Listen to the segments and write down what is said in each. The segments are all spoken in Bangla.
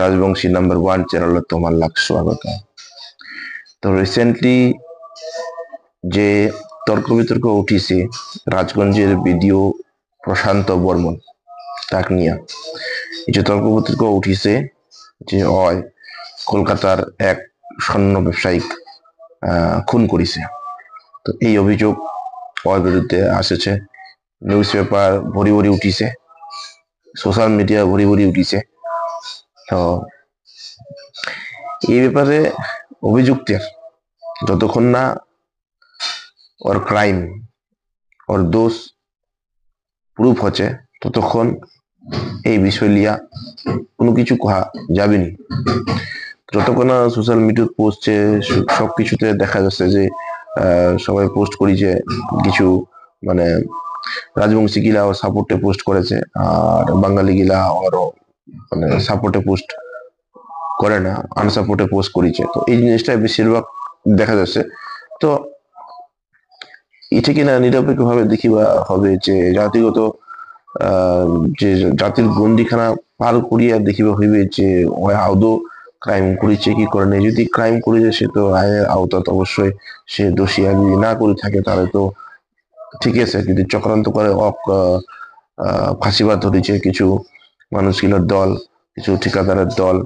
राजवंशी नंबर 1 चैनल तुम्हार लाख स्वागत है। तो रिसेंटली যে তর্ক বিতর্ক উঠিছে রাজগঞ্জের ভিডিও প্রশান্ত বর্মন তাক নিয়া এই যে তর্ক বিতর্ক উঠিছে যে হয় কলকাতার এক স্বর্ণ ব্যবসায়িক খুন করেছে। তো এই অভিযোগ ওর বিরুদ্ধে আসেছে, নিউজ পেপার ভরি ভরি উঠিছে, সোশ্যাল মিডিয়া ভরি ভরি উঠিছে। তো এই ব্যাপারে অভিযুক্তের যতক্ষণ না ওর ক্রাইম ওর দোষ প্রুফ হচ্ছে ততক্ষণ এই বিষয় লিয়া কোনো কিছু কহা যাবে না। যতক্ষণ না সোশ্যাল মিডিয়া পোস্টে সবকিছুতে দেখা যাচ্ছে যে সবাই পোস্ট করেছে কিছু মানে রাজবংশী গিলা ওর সাপোর্টে পোস্ট করেছে আর বাঙালি গিলা ওর মানে সাপোর্টে পোস্ট করে না, আনসাপোর্টে পোস্ট করেছে। তো এই জিনিসটা বেশিরভাগ দেখা যাচ্ছে। তো এটা কিনা নিরপেক্ষ ভাবে দেখিবা হবে যে জাতিগত যে জাতির গন্ডিখানা পার করিয়া দেখিবা হইবে যে আদৌ ক্রাইম করেছে কি করে নাই। যদি ক্রাইম করেছে সে তো আইনের আওতাত অবশ্যই সে দোষী, আর যদি না করে থাকে তাহলে তো ঠিক আছে। যদি চক্রান্ত করে ফাঁসিবাদ ধরেছে কিছু মানুষগুলোর দল, কিছু ঠিকাদারের দল,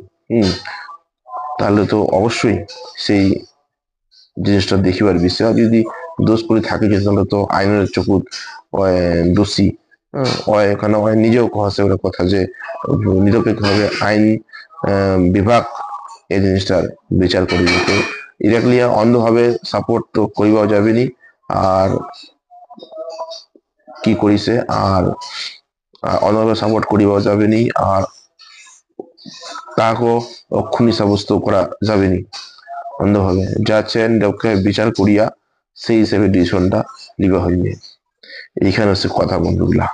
তাহলে তো অবশ্যই সেই জিনিসটা দেখিবার বিষয়। আর যদি দোষ করে থাকে তাহলে তো আইনের চকুত দোষী। এখানে নিজেও কহছে ওরা কথা যে নিরপেক্ষভাবে আইন বিভাগ এই জিনিসটার বিচার করবে। তো ডিরেক্টলি অন্ধভাবে সাপোর্ট তো করিবাও যাবে নি, আর কি করিছে আর অন্ধভাবে সাপোর্ট করিবাও যাবে নি, আর তাকেও খুনি সাব্যস্ত করা যাবে নি। অন্ধভাবে যাচ্ছেন বিচার করিয়া সেই হিসেবে ডিসিশনটা নিবা হইবে। এইখানে হচ্ছে কথা বন্ধুগুলা।